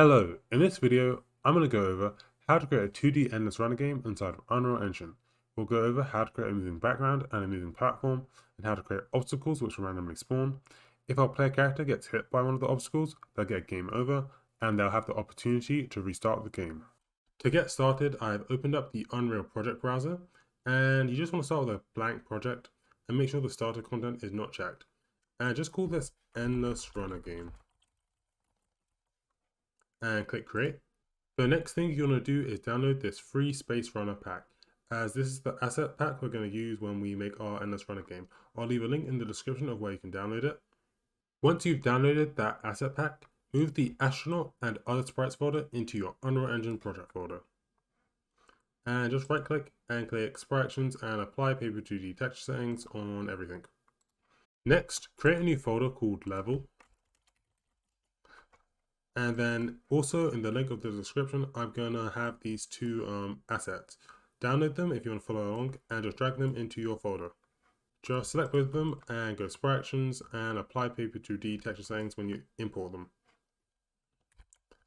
Hello, in this video I'm going to go over how to create a 2D endless runner game inside of Unreal Engine. We'll go over how to create a moving background and a moving platform, and how to create obstacles which will randomly spawn. If our player character gets hit by one of the obstacles, they'll get game over, and they'll have the opportunity to restart the game. To get started, I've opened up the Unreal project browser, and you just want to start with a blank project, and make sure the starter content is not checked. And just call this Endless Runner Game. And click create. The next thing you're going to do is download this free Space Runner pack, as this is the asset pack we're going to use when we make our Endless Runner game. I'll leave a link in the description of where you can download it. Once you've downloaded that asset pack, move the astronaut and other sprites folder into your Unreal Engine project folder. And just right click and click Sprite Actions and apply Paper 2D texture settings on everything. Next, create a new folder called Level. And then also in the link of the description, I'm going to have these two assets. Download them if you want to follow along and just drag them into your folder. Just select both of them and go Sprite Actions and apply Paper 2D texture settings when you import them.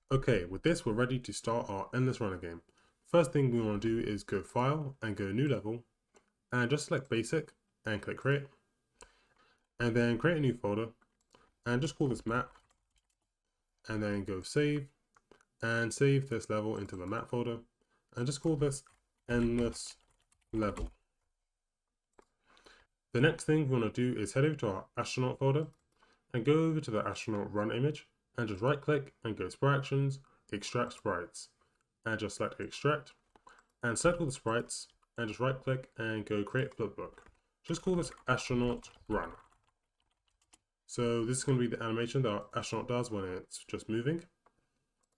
Okay, with this we're ready to start our Endless Runner game. First thing we want to do is go File and go New Level and just select Basic and click Create. And then create a new folder and just call this Map. And then go Save and save this level into the map folder and just call this Endless Level. The next thing we want to do is head over to our astronaut folder and go over to the astronaut run image and just right click and go Sprite Actions, Extract Sprites, and just select Extract and select all the sprites and just right click and go Create Flipbook. Just call this Astronaut Run. So this is going to be the animation that our astronaut does when it's just moving.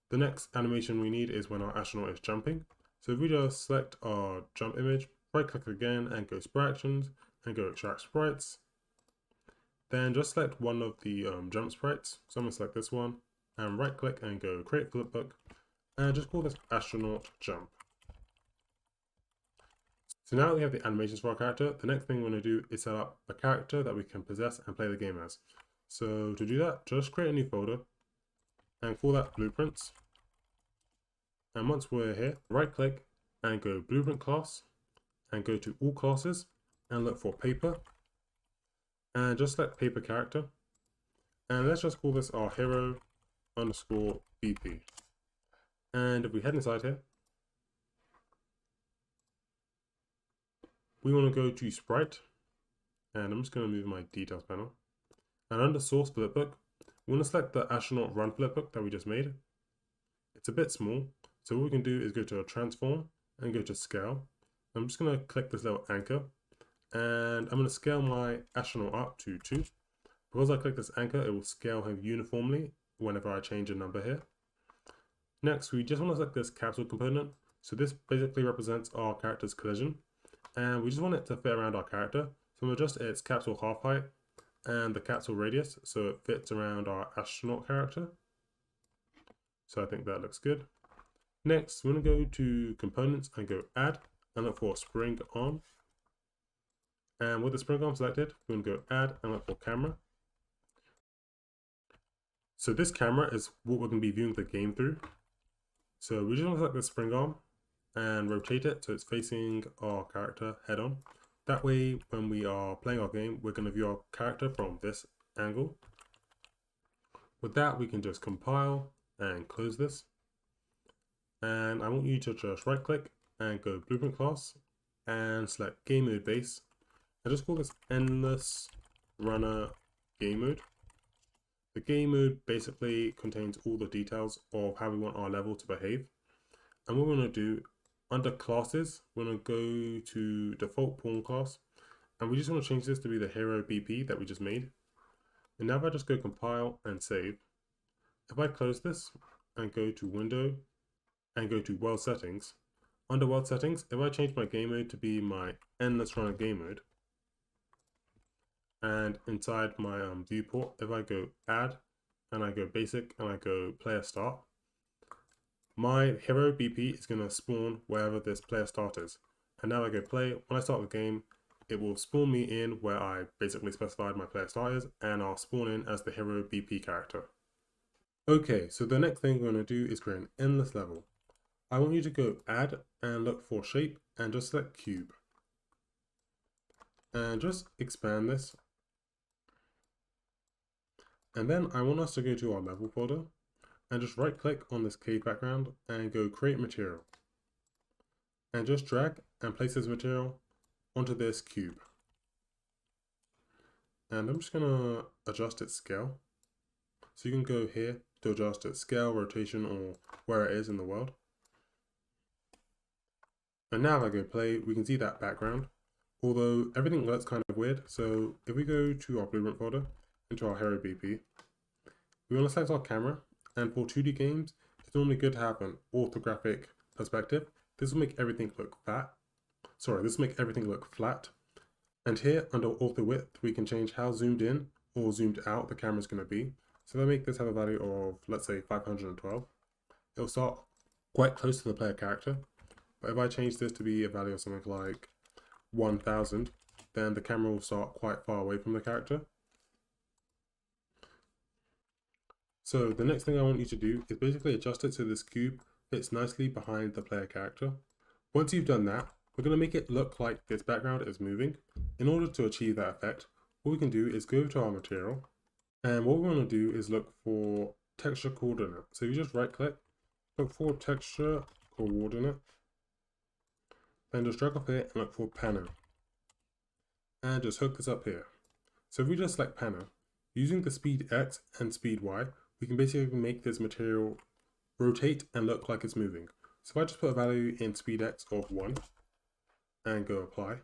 The next animation we need is when our astronaut is jumping. So if we just select our jump image, right click again and go Sprite Actions and go Extract Sprites. Then just select one of the jump sprites. So I'm going to select this one and right click and go Create Flipbook and just call this Astronaut Jump. So now that we have the animations for our character, the next thing we're going to do is set up a character that we can possess and play the game as. So to do that, just create a new folder and call that Blueprints. And once we're here, right click and go Blueprint Class and go to All Classes and look for Paper and just select Paper Character. And let's just call this our hero underscore BP. And if we head inside here, we want to go to Sprite, and I'm just going to move my details panel. And under Source Flipbook, we want to select the Astronaut Run Flipbook that we just made. It's a bit small, so what we can do is go to a Transform and go to Scale. I'm just going to click this little anchor, and I'm going to scale my astronaut up to 2. Because I click this anchor, it will scale him uniformly whenever I change a number here. Next, we just want to select this capsule component. So this basically represents our character's collision, and we just want it to fit around our character. So we'll adjust its capsule half height and the capsule radius so it fits around our astronaut character. So I think that looks good. Next, we're going to go to Components and go Add and look for Spring Arm. And with the spring arm selected, we're going to go Add and look for Camera. So this camera is what we're going to be viewing the game through. So we just want to select the spring arm and rotate it so it's facing our character head on. That way, when we are playing our game, we're going to view our character from this angle. With that, we can just compile and close this. And I want you to just right click and go Blueprint Class and select Game Mode Base. And just call this Endless Runner Game Mode. The game mode basically contains all the details of how we want our level to behave. And what we're going to do, under classes, we're going to go to default pawn class. And we just want to change this to be the hero BP that we just made. And now if I just go compile and save, if I close this and go to window and go to world settings, under world settings, if I change my game mode to be my Endless Runner game mode, and inside my viewport, if I go Add and I go Basic and I go Player Start, my hero BP is going to spawn wherever this player start is. And now I go play. When I start the game, it will spawn me in where I basically specified my player start is, and I'll spawn in as the hero BP character. Okay, so the next thing we're going to do is create an endless level. I want you to go add and look for shape and just select cube. And just expand this. And then I want us to go to our level folder and just right click on this cave background and go create material. And just drag and place this material onto this cube. And I'm just gonna adjust its scale. So you can go here to adjust its scale, rotation, or where it is in the world. And now if I go play, we can see that background, although everything looks kind of weird. So if we go to our blueprint folder, into our hero BP, we want to select our camera, and for 2D games, it's normally good to have an orthographic perspective. This will make everything look flat. This will make everything look flat. And here under author width, we can change how zoomed in or zoomed out the camera is going to be. So if I make this have a value of, let's say, 512, it'll start quite close to the player character. But if I change this to be a value of something like 1000, then the camera will start quite far away from the character. So the next thing I want you to do is basically adjust it so this cube fits nicely behind the player character. Once you've done that, we're going to make it look like this background is moving. In order to achieve that effect, what we can do is go to our material, and what we want to do is look for texture coordinate. So you just right click, look for texture coordinate, then just drag off here and look for panel. And just hook this up here. So if we just select panel, using the speed X and speed Y, we can basically make this material rotate and look like it's moving. So if I just put a value in speed X of 1 and go apply,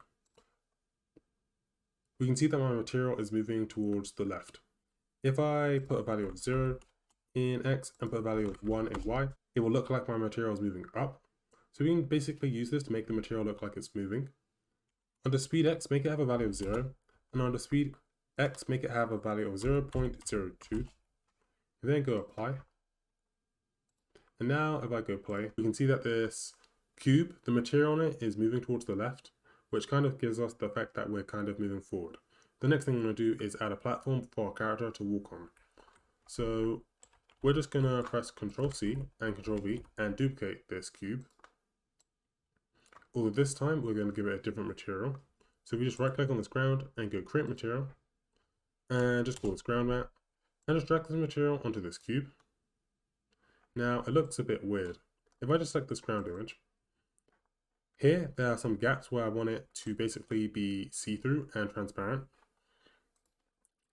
we can see that my material is moving towards the left. If I put a value of 0 in X and put a value of 1 in Y, it will look like my material is moving up. So we can basically use this to make the material look like it's moving. Under speed X, make it have a value of 0, and under speed X, make it have a value of 0.02. Then go apply. And now if I go play, we can see that this cube, the material on it is moving towards the left, which kind of gives us the effect that we're kind of moving forward. The next thing I'm going to do is add a platform for our character to walk on. So we're just going to press Ctrl C and Ctrl V and duplicate this cube. Although this time we're going to give it a different material. So we just right click on this ground and go create material and just call this ground mat and just drag this material onto this cube. Now it looks a bit weird. If I just select this ground image, here there are some gaps where I want it to basically be see-through and transparent.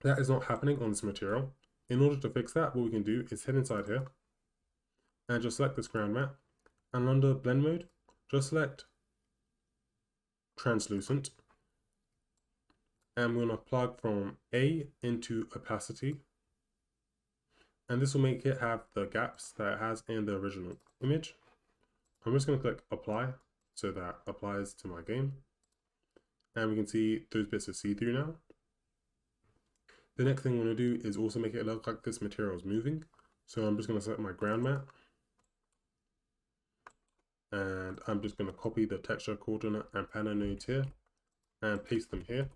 That is not happening on this material. In order to fix that, what we can do is head inside here and just select this ground mat, and under blend mode, just select translucent, and we're going to plug from A into opacity, and this will make it have the gaps that it has in the original image. I'm just going to click apply so that applies to my game, and we can see those bits are see-through now. The next thing I'm going to do is also make it look like this material is moving. So I'm just going to select my ground mat, and I'm just going to copy the texture coordinate and panel nodes here and paste them here.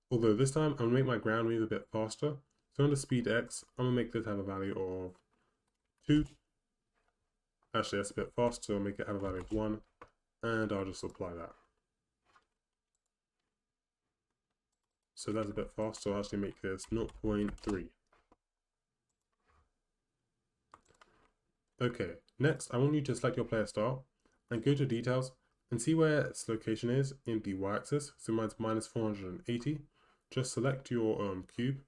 Although this time I'm going to make my ground move a bit faster. So under speed X, I'm going to make this have a value of 2. Actually, that's a bit fast, so I'll make it have a value of 1, and I'll just apply that. So that's a bit fast, so I'll actually make this 0.3. Okay, next I want you to select your player style and go to details and see where its location is in the y-axis. So mine's minus 480. Just select your cube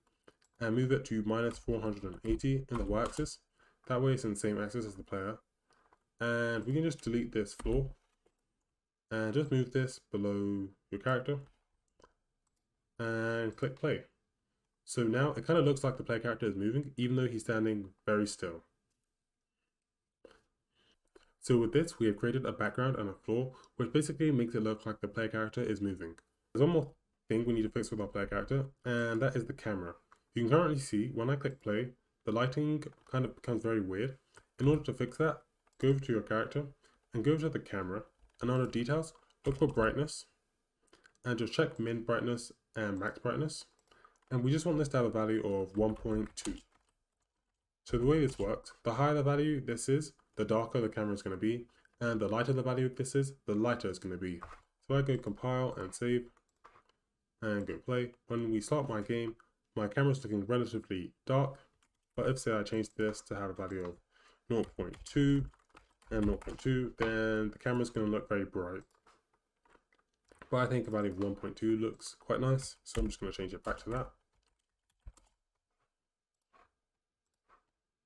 and move it to minus 480 in the y-axis. That way it's in the same axis as the player. And we can just delete this floor and just move this below your character and click play. So now it kind of looks like the player character is moving, even though he's standing very still. So with this, we have created a background and a floor, which basically makes it look like the player character is moving. There's one more thing we need to fix with our player character, and that is the camera. You can currently see when I click play, the lighting kind of becomes very weird. In order to fix that, go over to your character and go over to the camera, and under details, look for brightness and just check min brightness and max brightness. And we just want this to have a value of 1.2. So the way this works, the higher the value this is, the darker the camera is going to be, and the lighter the value this is, the lighter it's going to be. So I go compile and save, and go play. When we start my game, my camera's looking relatively dark, but if say I change this to have a value of 0.2 and 0.2, then the camera's going to look very bright. But I think a value of 1.2 looks quite nice, so I'm just going to change it back to that.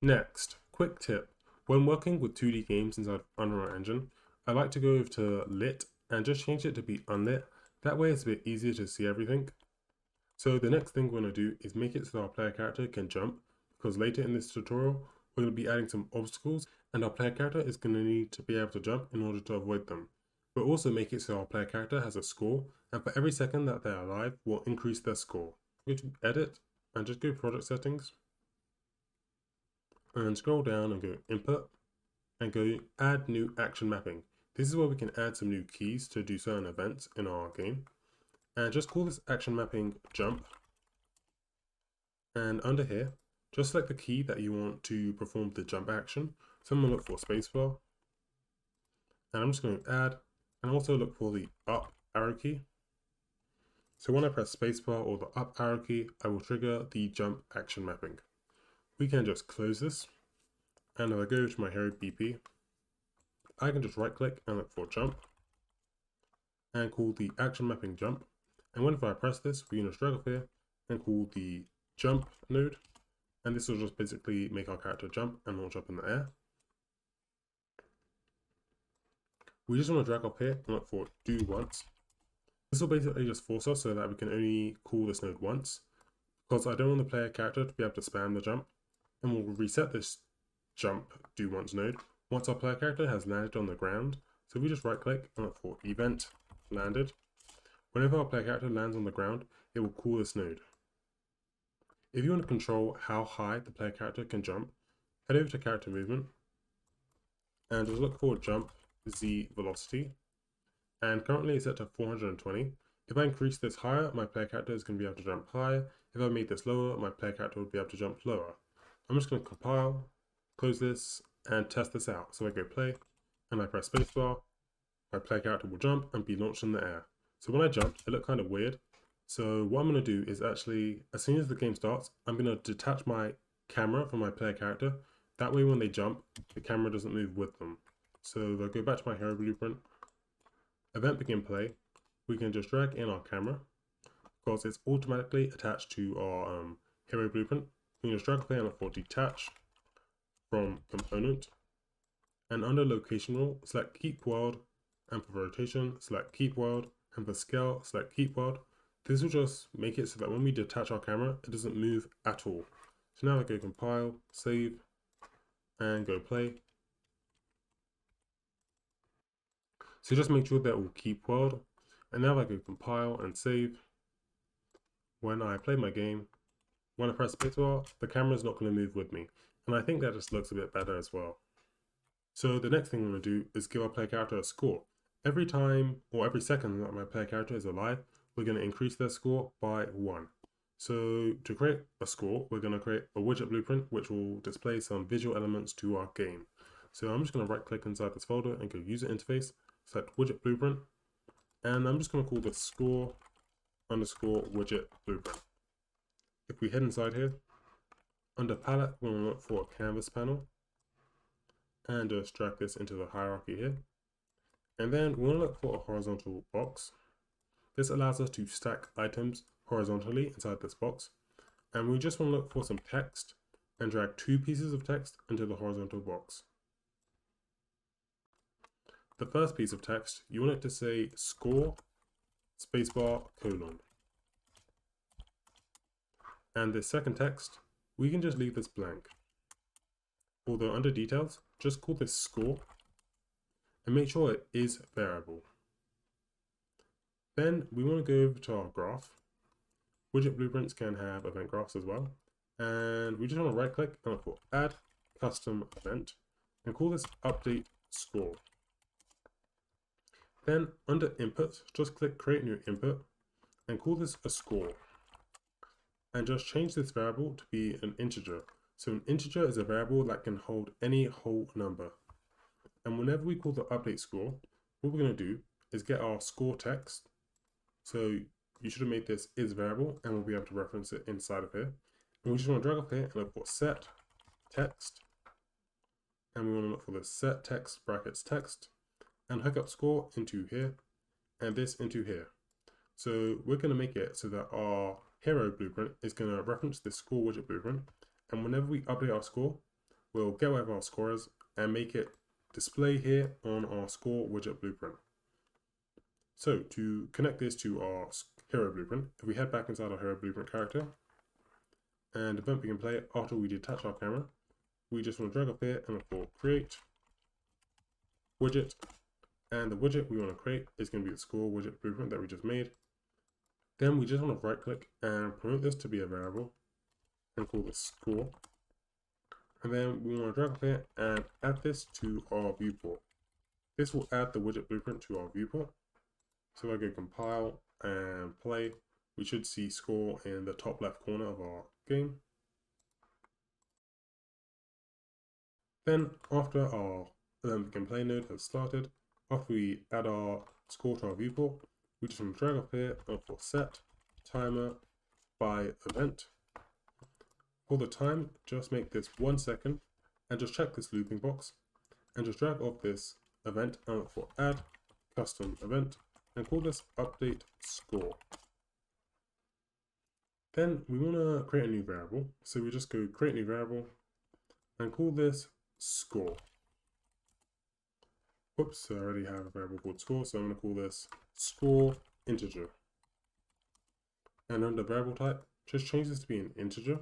Next, quick tip. When working with 2D games inside Unreal Engine, I like to go over to Lit and just change it to be unlit. That way it's a bit easier to see everything. So the next thing we're going to do is make it so that our player character can jump, because later in this tutorial, we're going to be adding some obstacles and our player character is going to need to be able to jump in order to avoid them. We'll also make it so our player character has a score, and for every second that they're alive, we'll increase their score. Go to Edit and just go Project Settings and scroll down and go Input and go Add New Action Mapping. This is where we can add some new keys to do certain events in our game. And just call this action mapping jump. And under here, just select the key that you want to perform the jump action. So I'm going to look for spacebar. And I'm just going to add, and also look for the up arrow key. So when I press spacebar or the up arrow key, I will trigger the jump action mapping. We can just close this. And if I go to my hero BP, I can just right click and look for jump. And call the action mapping jump. And whenever I press this, we're going to drag up here and call the jump node. And this will just basically make our character jump and launch up in the air. We just want to drag up here and look for do once. This will basically just force us so that we can only call this node once, because I don't want the player character to be able to spam the jump. And we'll reset this jump do once node once our player character has landed on the ground. So we just right click and look for event landed. Whenever our player character lands on the ground, it will call this node. If you want to control how high the player character can jump, head over to character movement and just look for jump Z velocity. And currently it's set to 420. If I increase this higher, my player character is going to be able to jump higher. If I made this lower, my player character would be able to jump lower. I'm just going to compile, close this, and test this out. So I go play, and I press spacebar, my player character will jump and be launched in the air. So when I jumped, it looked kind of weird. So what I'm going to do is actually, as soon as the game starts, I'm going to detach my camera from my player character. That way when they jump, the camera doesn't move with them. So if I go back to my hero blueprint, event begin play, we can just drag in our camera, because it's automatically attached to our hero blueprint. We can just drag play and look for detach from component. And under location rule, select keep world, and for rotation, select keep world, and for scale, select keep world. This will just make it so that when we detach our camera, it doesn't move at all. So now I go compile, save, and go play. So just make sure that will keep world. And now I go compile and save. When I play my game, when I press spacebar, the camera is not going to move with me. And I think that just looks a bit better as well. So the next thing I'm going to do is give our player character a score. Every time or every second that my player character is alive, we're going to increase their score by 1. So to create a score, we're going to create a widget blueprint which will display some visual elements to our game. So I'm just going to right click inside this folder and go user interface, select widget blueprint, and I'm just going to call this score underscore widget blueprint. If we head inside here, under palette, we're going to look for a canvas panel and just drag this into the hierarchy here. And then we're going to look for a horizontal box. This allows us to stack items horizontally inside this box. And we just want to look for some text and drag 2 pieces of text into the horizontal box. The first piece of text, you want it to say score spacebar colon. And the second text, we can just leave this blank. Although under details, just call this score and make sure it is variable. Then we want to go over to our graph. Widget blueprints can have event graphs as well. And we just want to right click and look for add custom event and call this update score. Then under input, just click create new input and call this a score. and just change this variable to be an integer. So an integer is a variable that can hold any whole number. And whenever we call the update score, what we're going to do is get our score text. So you should have made this is variable, and we'll be able to reference it inside of here. And we just want to drag up here and look for set text. And we want to look for the set text brackets text and hook up score into here and this into here. So we're going to make it so that our hero blueprint is going to reference this score widget blueprint. And whenever we update our score, we'll get whatever our score is and make it display here on our score widget blueprint. So to connect this to our hero blueprint, if we head back inside our hero blueprint character and event we can play after we detach our camera, we just want to drag up here and look for create widget. And the widget we want to create is going to be the score widget blueprint that we just made. Then we just want to right click and promote this to be a variable and call this score. And then we want to drag up here and add this to our viewport. This will add the widget blueprint to our viewport. So if I go compile and play, we should see score in the top left corner of our game. Then after our gameplay node has started, after we add our score to our viewport, we just want to drag up here and for set timer by event. For the time, just make this 1 second and just check this looping box and just drag off this event and look for add custom event and call this update score. Then we want to create a new variable, so we just go create new variable and call this score. Whoops, I already have a variable called score, so I'm going to call this score integer. And under variable type, just change this to be an integer.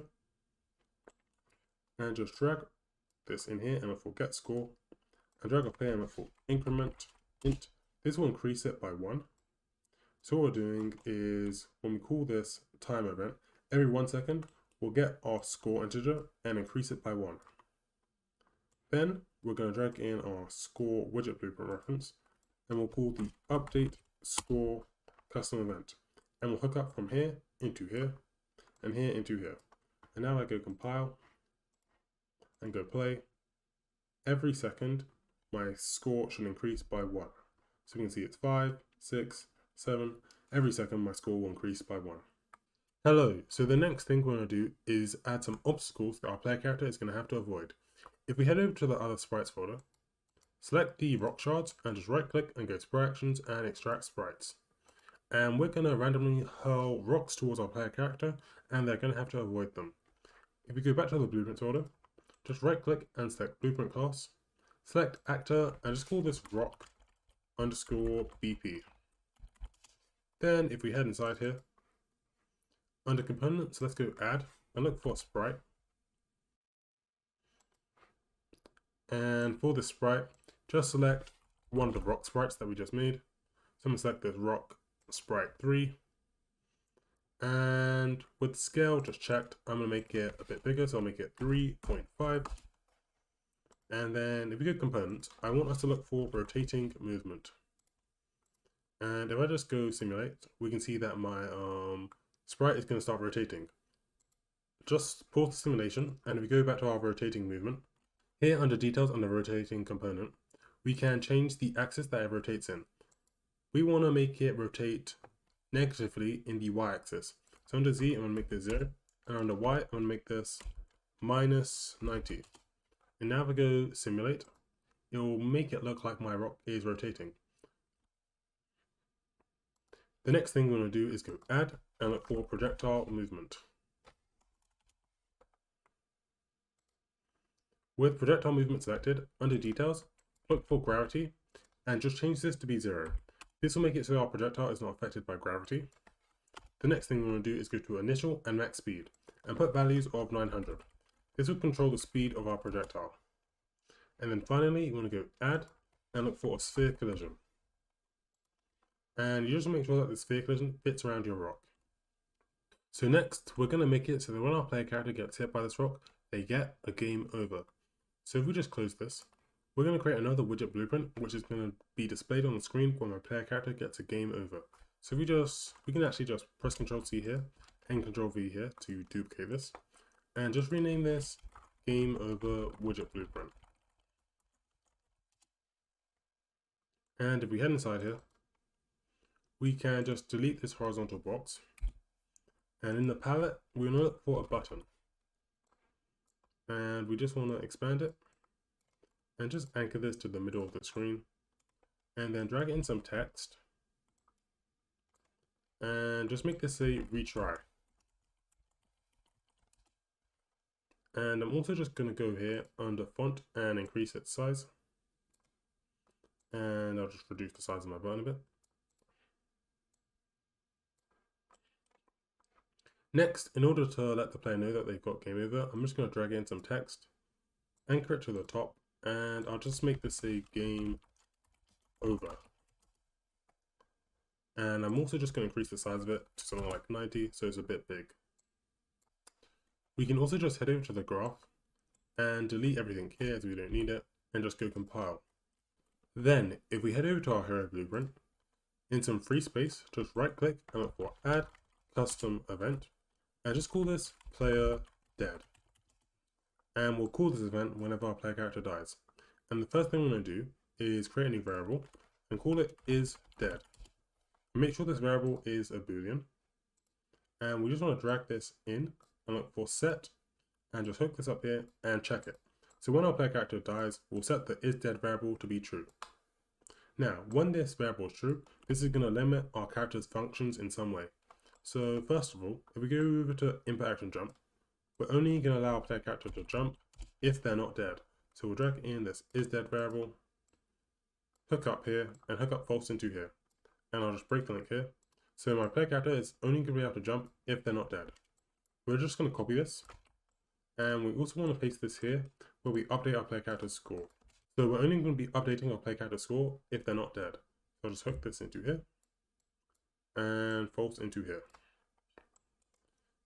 And just drag this in here and look for get score. And drag up here and look for increment int. This will increase it by 1. So what we're doing is when we call this time event, every 1 second, we'll get our score integer and increase it by 1. Then we're going to drag in our score widget blueprint reference and we'll call the update score custom event. And we'll hook up from here into here and here into here. And now I go compile and go play. Every second, my score should increase by 1. So you can see it's 5, 6, 7. Every second, my score will increase by 1. Hello, so the next thing we're going to do is add some obstacles that our player character is going to have to avoid. If we head over to the other sprites folder, select the rock shards and just right click and go sprite actions and extract sprites. And we're going to randomly hurl rocks towards our player character and they're going to have to avoid them. If we go back to the blueprint folder, just right click and select blueprint class, select actor and just call this rock underscore BP. Then if we head inside here, under components, let's go add and look for sprite. And for this sprite, just select one of the rock sprites that we just made. So I'm going to select this rock sprite 3. And with scale just checked, I'm going to make it a bit bigger. So I'll make it 3.5. And then if we go components, I want us to look for rotating movement. And if I just go simulate, we can see that my sprite is going to start rotating. Just pause the simulation. And if we go back to our rotating movement, here under details on the rotating component, we can change the axis that it rotates in. We want to make it rotate negatively in the y-axis. So under Z, I'm going to make this 0. And under Y, I'm going to make this minus 90. And now if I go simulate, it will make it look like my rock is rotating. The next thing we're going to do is go add and look for projectile movement. With projectile movement selected, under details, look for gravity and just change this to be 0. This will make it so our projectile is not affected by gravity. The next thing we want to do is go to initial and max speed and put values of 900. This will control the speed of our projectile. And then finally, you want to go add and look for a sphere collision. And you just make sure that the sphere collision fits around your rock. So next, we're going to make it so that when our player character gets hit by this rock, they get a game over. So if we just close this, we're going to create another widget blueprint, which is going to be displayed on the screen when my player character gets a game over. So we can actually just press Ctrl C here and Control V here to duplicate this, and just rename this Game Over Widget Blueprint. And if we head inside here, we can just delete this horizontal box, and in the palette we're going to look for a button, and we just want to expand it and just anchor this to the middle of the screen, and then drag in some text and just make this say retry. And I'm also just going to go here under font and increase its size, and I'll just reduce the size of my button a bit. Next, in order to let the player know that they've got game over, I'm just going to drag in some text, anchor it to the top, and I'll just make this say game over. And I'm also just going to increase the size of it to something like 90, so it's a bit big. We can also just head over to the graph and delete everything here as we don't need it, and just go compile. Then, if we head over to our hero blueprint, in some free space, just right click and look for add custom event, and just call this player dead. And we'll call this event whenever our player character dies. And the first thing we're going to do is create a new variable and call it isDead. Make sure this variable is a boolean, and we just want to drag this in and look for set and just hook this up here and check it. So when our player character dies, we'll set the isDead variable to be true. Now, when this variable is true, this is going to limit our character's functions in some way. So first of all, if we go over to input action jump, we're only going to allow our player character to jump if they're not dead. So we'll drag in this isDead variable, hook up here, and hook up false into here. And I'll just break the link here. So my player character is only going to be able to jump if they're not dead. We're just going to copy this, and we also want to paste this here where we update our player character's score. So we're only going to be updating our player character's score if they're not dead. So I'll just hook this into here and false into here.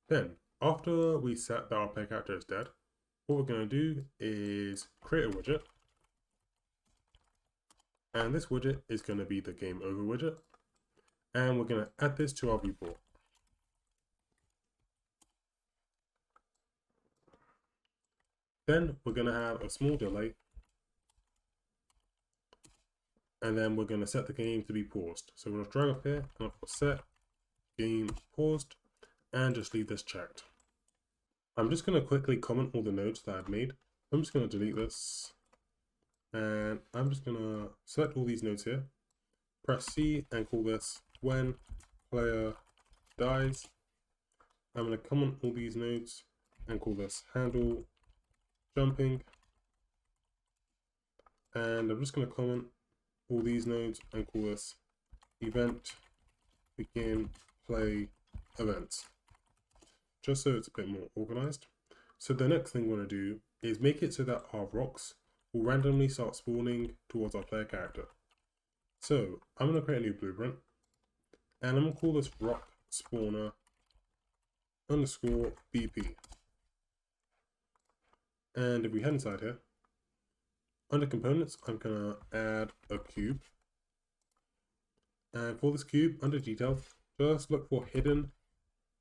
Then, after we set that our player character is dead, what we're going to do is create a widget, and this widget is going to be the game over widget, and we're going to add this to our viewport. Then we're going to have a small delay, and then we're going to set the game to be paused. So we'll drag up here and I'll set game paused and just leave this checked. I'm just going to quickly comment all the nodes that I've made. I'm just going to delete this, and I'm just going to select all these nodes here, press C and call this when player dies. I'm going to comment all these nodes and call this handle jumping, and I'm just going to comment all these nodes and call this event begin play events, just so it's a bit more organized. So the next thing we're going to do is make it so that our rocks will randomly start spawning towards our player character. So I'm going to create a new blueprint, and I'm going to call this rock spawner underscore BP. And if we head inside here, under components, I'm going to add a cube. And for this cube, under details, just look for hidden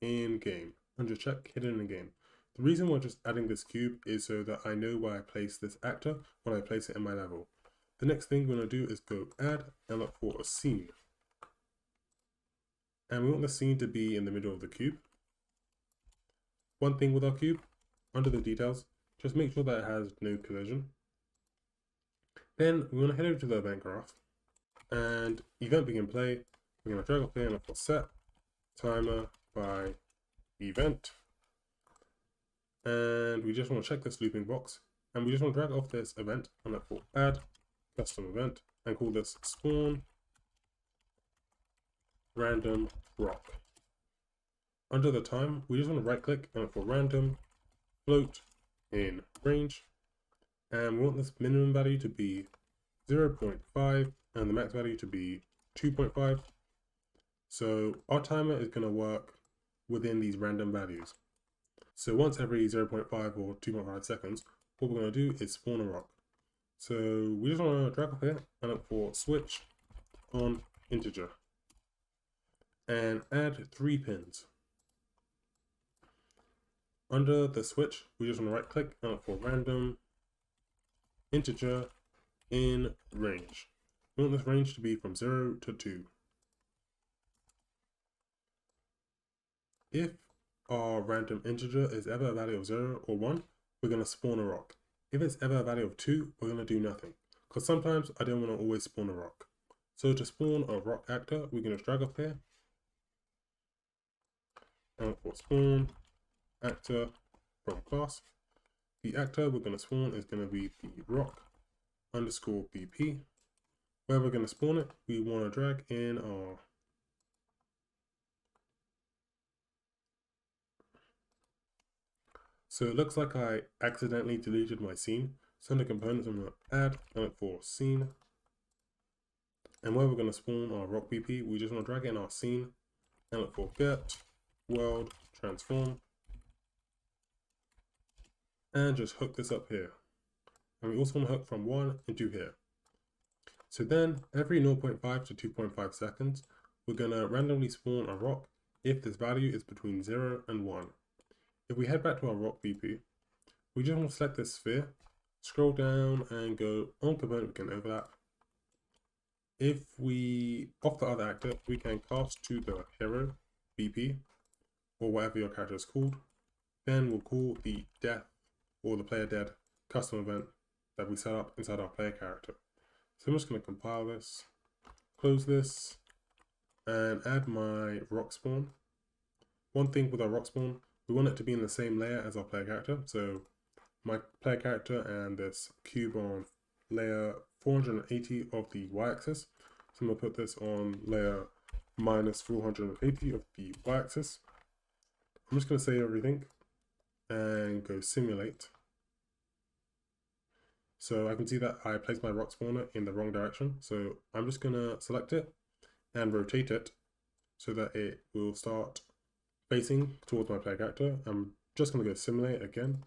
in game. And just check hidden in game. The reason why I'm just adding this cube is so that I know where I place this actor when I place it in my level. The next thing we're going to do is go add and look for a scene. And we want the scene to be in the middle of the cube. One thing with our cube, under the details, just make sure that it has no collision. Then we're going to head over to the event graph, and event begin play. We're going to drag up here and look for set timer by event, and we just want to check this looping box, and we just want to drag off this event and look for add custom event and call this spawn random rock. Under the time, we just want to right click and look for random float in range, and we want this minimum value to be 0.5 and the max value to be 2.5. So our timer is going to work within these random values. So once every 0.5 or 2.5 seconds, what we're going to do is spawn a rock. So we just want to drag up here and look for switch on integer and add 3 pins. Under the switch, we just want to right click and look for random integer in range. We want this range to be from 0 to 2. If our random integer is ever a value of 0 or 1, we're going to spawn a rock. If it's ever a value of 2, we're going to do nothing. Because sometimes I don't want to always spawn a rock. So to spawn a rock actor, we're going to drag up here. And for spawn actor from class. The actor we're going to spawn is going to be the rock underscore BP. Where we're going to spawn it, we want to drag in our So it looks like I accidentally deleted my scene. So in the components, I'm going to add and look for scene. And where we're going to spawn our rock BP, we just want to drag in our scene and look for get world transform. And just hook this up here. And we also want to hook from 1 into here. So then every 0.5 to 2.5 seconds, we're going to randomly spawn a rock if this value is between 0 and 1. If we head back to our rock BP, we just want to select this sphere, scroll down and go on component, we can overlap. If we, off the other actor, we can cast to the hero BP or whatever your character is called. Then we'll call the death or the player dead custom event that we set up inside our player character. So I'm just going to compile this, close this, and add my rock spawn. One thing with our rock spawn, we want it to be in the same layer as our player character. So my player character and this cube on layer 480 of the y-axis. So I'm going to put this on layer minus 480 of the y-axis. I'm just going to save everything and go simulate. So I can see that I placed my rock spawner in the wrong direction. So I'm just going to select it and rotate it so that it will start facing towards my player character. I'm just going to go simulate again.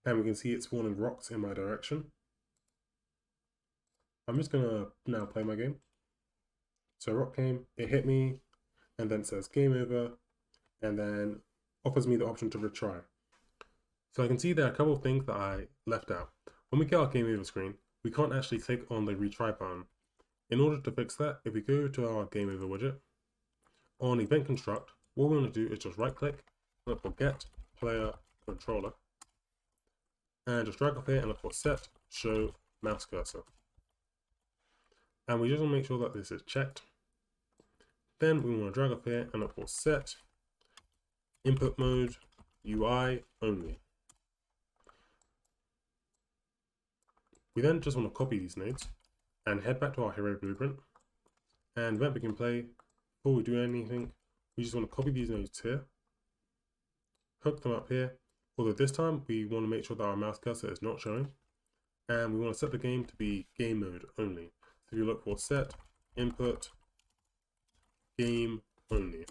And we can see it spawning rocks in my direction. I'm just going to now play my game. So rock came, it hit me, and then says game over, and then offers me the option to retry. So I can see there are a couple of things that I left out. When we get our game over screen, we can't actually click on the retry button. In order to fix that, if we go to our game over widget, on event construct, what we want to do is just right click, look for get player controller, and just drag up here and look for set show mouse cursor. And we just want to make sure that this is checked. Then we want to drag up here and look for set input mode UI only. We then just want to copy these nodes and head back to our hero blueprint. And event begin play, before we do anything, we just want to copy these nodes here, hook them up here, although this time we want to make sure that our mouse cursor is not showing, and we want to set the game to be game mode only. So if you look for set input game only,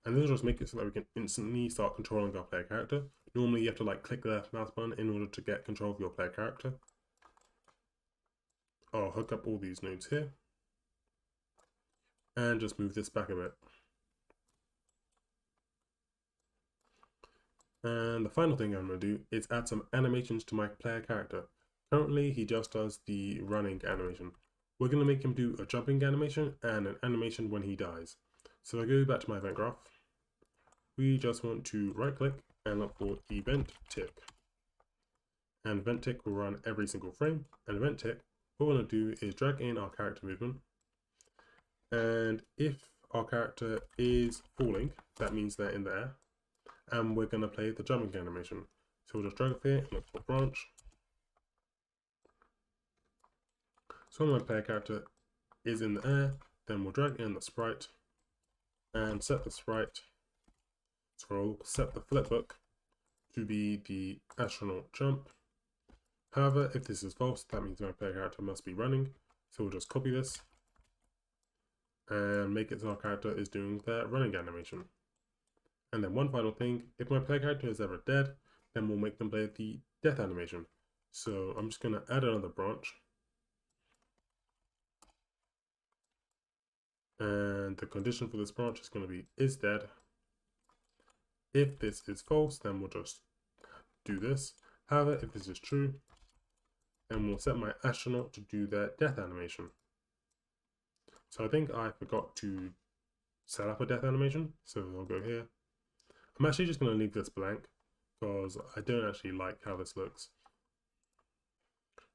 and this will just make it so that we can instantly start controlling our player character. Normally you have to like click the left mouse button in order to get control of your player character. I'll hook up all these nodes here and just move this back a bit. And the final thing I'm going to do is add some animations to my player character. Currently he just does the running animation. We're going to make him do a jumping animation and an animation when he dies. So I go back to my event graph. We just want to right click and look for event tick. And event tick will run every single frame. And event tick, what we're going to do is drag in our character movement. And if our character is falling, that means they're in the air. And we're going to play the jumping animation. So we'll just drag up here and look for branch. So when my player character is in the air, then we'll drag in the sprite and set the sprite, scroll, set the flipbook to be the astronaut jump. However, if this is false, that means my player character must be running. So we'll just copy this and make it so our character is doing the running animation. And then one final thing, if my player character is ever dead, then we'll make them play the death animation. So I'm just going to add another branch. And the condition for this branch is going to be is dead. If this is false, then we'll just do this. However, if this is true, then we'll set my astronaut to do their death animation. So I think I forgot to set up a death animation, so I'll go here. I'm actually just going to leave this blank because I don't actually like how this looks.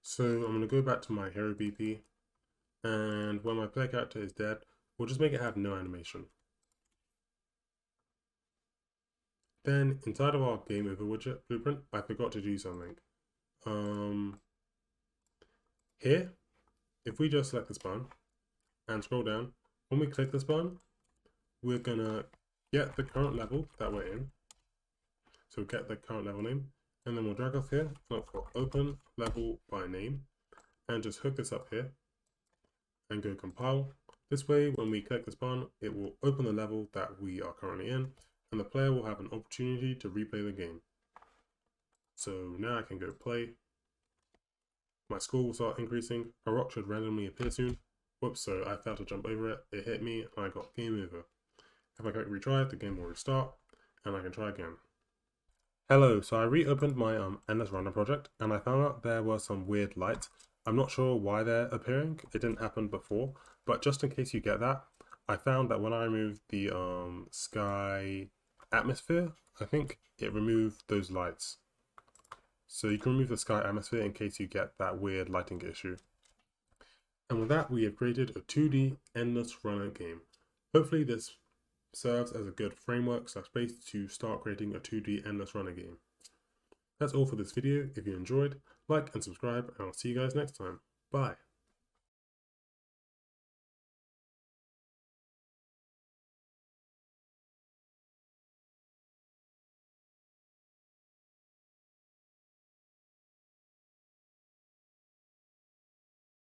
So I'm going to go back to my hero BP, and when my player character is dead, we'll just make it have no animation. Then inside of our game over widget blueprint, I forgot to do something. Here, if we just select this button and scroll down, when we click this button, we're gonna get the current level that we're in. So get the current level name, and then we'll drag off here, look for open level by name, and just hook this up here and go compile. This way, when we click this button, it will open the level that we are currently in, and the player will have an opportunity to replay the game. So now I can go play. My score will start increasing. A rock should randomly appear soon. Whoops, so I failed to jump over it. It hit me and I got game over. If I click retry, the game will restart and I can try again. Hello, so I reopened my Endless Runner project and I found out there were some weird lights. I'm not sure why they're appearing. It didn't happen before, but just in case you get that, I found that when I removed the sky atmosphere, I think it removed those lights. So you can remove the sky atmosphere in case you get that weird lighting issue. And with that, we have created a 2D Endless Runner game. Hopefully this serves as a good framework / base to start creating a 2D Endless Runner game. That's all for this video. If you enjoyed, like and subscribe, and I'll see you guys next time. Bye.